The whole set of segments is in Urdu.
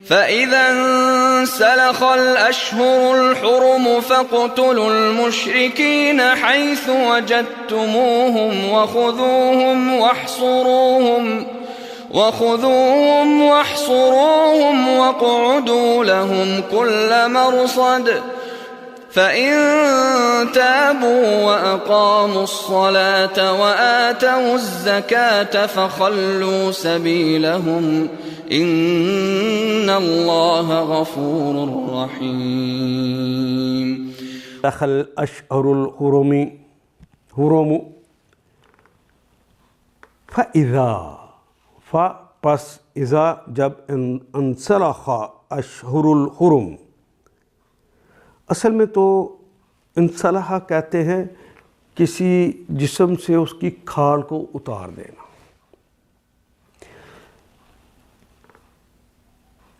فَإِذَا انسَلَخَ الْأَشْهُرُ الْحُرُمُ فَاقْتُلُوا الْمُشْرِكِينَ حَيْثُ وَجَدتُّمُوهُمْ وَخُذُوهُمْ وَاحْصُرُوهُمْ وَاقْعُدُوا لَهُمْ كُلَّ مَرْصَدٍ فَإِن تَابُوا وَأَقَامُوا الصَّلَاةَ وَآتَوُا الزَّكَاةَ فَخَلُّوا سَبِيلَهُمْ إِنَّ اللَّهَ غَفُورٌ رَحِيمٌ. دخل اشہر الحرم فَإِذَا پس اذا جب انسلخ اشہر الحرم، اصل میں تو انسلخ کہتے ہیں کسی جسم سے اس کی کھال کو اتار دینا.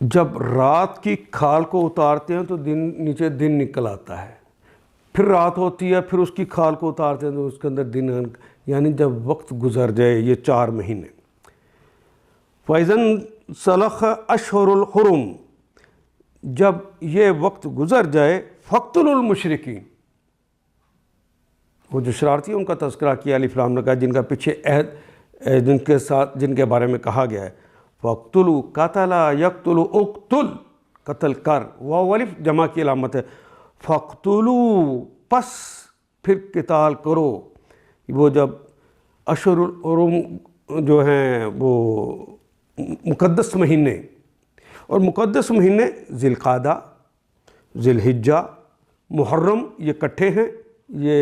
جب رات کی کھال کو اتارتے ہیں تو نیچے دن نکل آتا ہے، پھر رات ہوتی ہے، پھر اس کی کھال کو اتارتے ہیں تو اس کے اندر دن، یعنی جب وقت گزر جائے، یہ 4 مہینے. فَإِذَا انسَلَخَ أَشْهُرُ الْحُرُمِ، جب یہ وقت گزر جائے، فَاقْتُلُوا الْمُشْرِكِينَ، وہ جو شرارتی ہیں ان کا تذکرہ کیا الف لام نے کہا، جن کا پیچھے عہد جن کے بارے میں کہا گیا ہے. فَاقْتُلُوا قَتَلَ يَقْتُلُ اقتل، قتل کر، واو الف جمع کی علامت ہے. فَاقْتُلُوا، پس پھر قتال کرو. وہ جب اشہر الحرم جو ہیں وہ مقدس مہینے، اور مقدس مہینے ذی القعدہ، ذی الحجہ، محرم، یہ کٹھے ہیں یہ،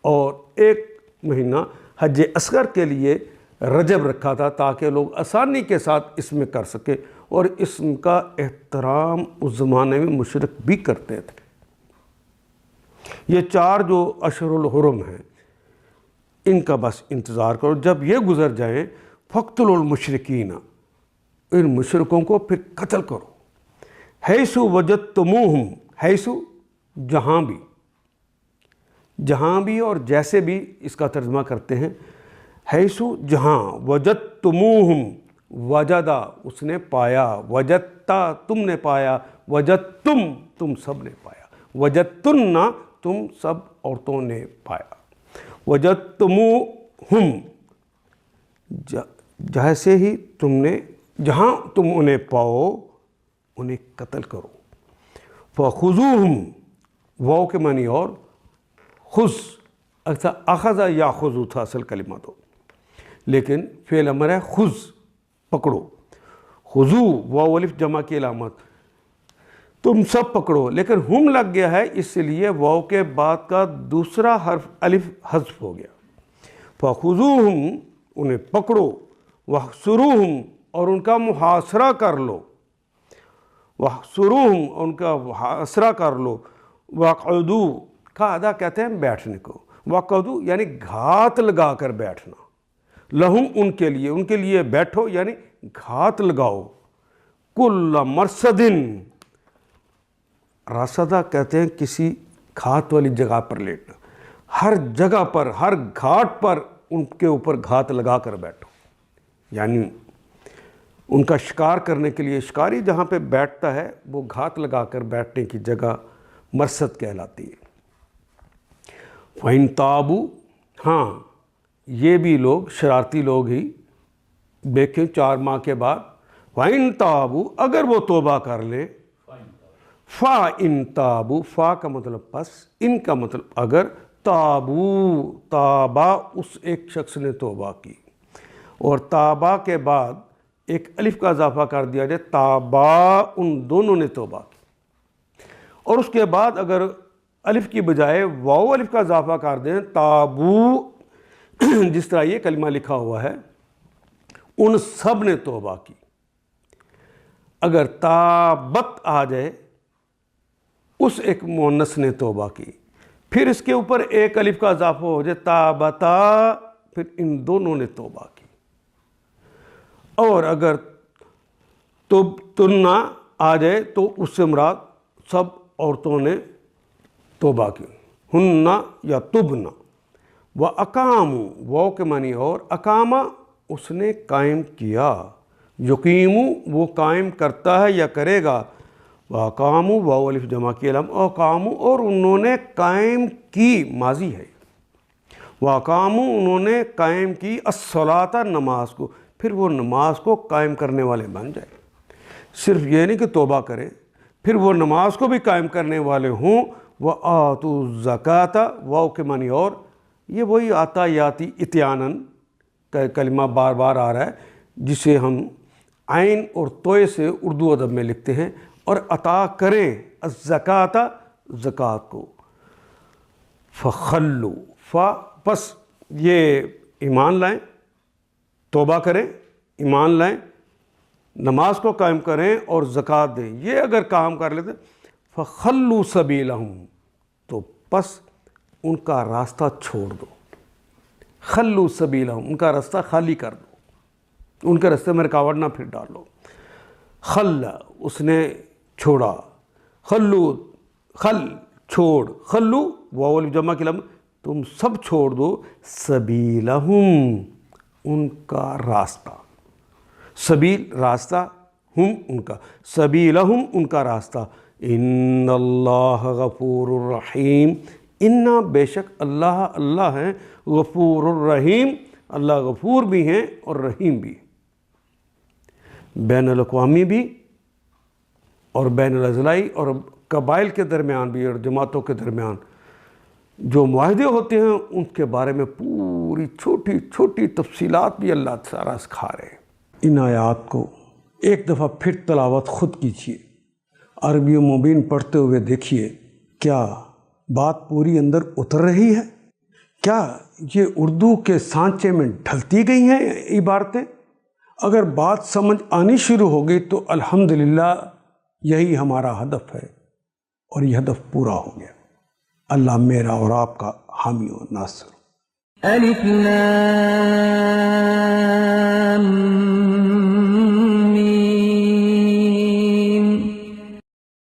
اور ایک مہینہ حج اصغر کے لیے رجب رکھا تھا تاکہ لوگ آسانی کے ساتھ اس میں کر سکے، اور اسم کا احترام اس زمانے میں مشرک بھی کرتے تھے. یہ 4 جو اشہر الحرم ہیں ان کا بس انتظار کرو. جب یہ گزر جائیں، فَاقْتُلُوا الْمُشْرِكِينَ، ان مشرکوں کو پھر قتل کرو. حیث وجدتموہم، حیث جہاں بھی اور جیسے بھی اس کا ترجمہ کرتے ہیں. حیث جہاں، وجدتموہم، وجدہ اس نے پایا، وجدتا تم نے پایا، وجدتم تم سب نے پایا، وجدتن تم سب عورتوں نے پایا. وجدتموہم، جیسے ہی تم نے، جہاں تم انہیں پاؤ انہیں قتل کرو. فَخُذُوهُمْ، واو کے معنی اور خُذ، اخذ یا خُذو تھا اصل کلمہ تو، لیکن فعل امر ہے خُذ، پکڑو. خُذو واو الف جمع کی علامت، تم سب پکڑو، لیکن ہم لگ گیا ہے اس لیے واو کے بعد کا دوسرا حرف الف حذف ہو گیا. فَخُذُوهُمْ، انہیں پکڑو، وَاحْصُرُوهُمْ، اور ان کا محاصرہ کر لو، وَاحْصُرُوهُمْ، ان کا محاصرہ کر لو. وَاقْعُدُوا، قعدہ کہتے ہیں بیٹھنے کو، وَاقْعُدُوا یعنی گھات لگا کر بیٹھنا. لہم، ان کے لیے بیٹھو یعنی گھات لگاؤ. کل مرصدن، راسدہ کہتے ہیں کسی گھات والی جگہ پر لیٹنا، ہر جگہ پر، ہر گھاٹ پر ان کے اوپر گھات لگا کر بیٹھو. یعنی ان کا شکار کرنے کے لیے، شکاری جہاں پہ بیٹھتا ہے وہ گھات لگا کر بیٹھنے کی جگہ مرصد کہلاتی ہے. فَإِن تَابُوا، ہاں یہ بھی لوگ شرارتی لوگ ہی دیکھیں 4 ماہ کے بعد. فَإِن تَابُوا، اگر وہ توبہ کر لیں. فَإِن تَابُوا، فا کا مطلب پس، ان کا مطلب اگر، تابو، تابا اس ایک شخص نے توبہ کی، اور تابا کے بعد ایک الف کا اضافہ کر دیا جائے، تابا ان دونوں نے توبہ کی. اور اس کے بعد اگر الف کی بجائے واو الف کا اضافہ کر دیں، تابو، جس طرح یہ کلمہ لکھا ہوا ہے، ان سب نے توبہ کی. اگر تابت آ جائے، اس ایک مؤنث نے توبہ کی، پھر اس کے اوپر ایک الف کا اضافہ ہو جائے، تابتا، پھر ان دونوں نے توبہ کی. اور اگر تبتن آ جائے تو اس سے مراد سب عورتوں نے توبہ کی، ہن یا تبنا. وَأَقَامُوا، واو کے معنی اور، اقامہ اس نے قائم کیا، یقیمو وہ قائم کرتا ہے یا کرے گا، واقامو واو الف جمع کی علم، اقامو اور انہوں نے قائم کی ماضی ہے، واقامو انہوں نے قائم کی الصلاۃ نماز کو، پھر وہ نماز کو قائم کرنے والے بن جائے۔ صرف یہ نہیں کہ توبہ کرے، پھر وہ نماز کو بھی قائم کرنے والے ہوں۔ وآتوا الزکاۃ، واو کے معنی اور، یہ وہی آتا یاتی اتیانن کا کلمہ بار بار آ رہا ہے جسے ہم عین اور توئے سے اردو ادب میں لکھتے ہیں، اور عطا کریں الزکاۃ زکوٰۃ کو۔ فخلو پس یہ ایمان لائیں، توبہ کریں، ایمان لائیں، نماز کو قائم کریں اور زکوٰۃ دیں، یہ اگر کام کر لیتے فخلو سبیلہم تو پس ان کا راستہ چھوڑ دو، خلو سبیلہم ان کا راستہ خالی کر دو، ان کے راستے میں رکاوٹ نہ پھر ڈالو۔ خل اس نے چھوڑا، خلو خل چھوڑ، خلو واو الف جمع کی لم تم سب چھوڑ دو، سبیلہم ان کا راستہ، سبیل راستہ، ہم ان کا، سبیلہم ان کا راستہ۔ ان اللہ غفور الرحیم، انا بے شک اللہ اللہ ہیں، غفور الرحیم اللہ غفور بھی ہیں اور رحیم بھی، بین الاقوامی بھی اور بین الاضلاعی اور قبائل کے درمیان بھی اور جماعتوں کے درمیان جو معاہدے ہوتے ہیں ان کے بارے میں پوری چھوٹی چھوٹی تفصیلات بھی اللہ سارا سکھا رہے ہیں۔ ان آیات کو ایک دفعہ پھر تلاوت خود کیجیے، عربی مبین پڑھتے ہوئے دیکھیے کیا بات پوری اندر اتر رہی ہے، کیا یہ اردو کے سانچے میں ڈھلتی گئی ہیں عبارتیں۔ اگر بات سمجھ آنی شروع ہو گئی تو الحمدللہ یہی ہمارا ہدف ہے اور یہ ہدف پورا ہو گیا۔ اللہ میرا اور آپ کا حامی و ناصر۔ الف لام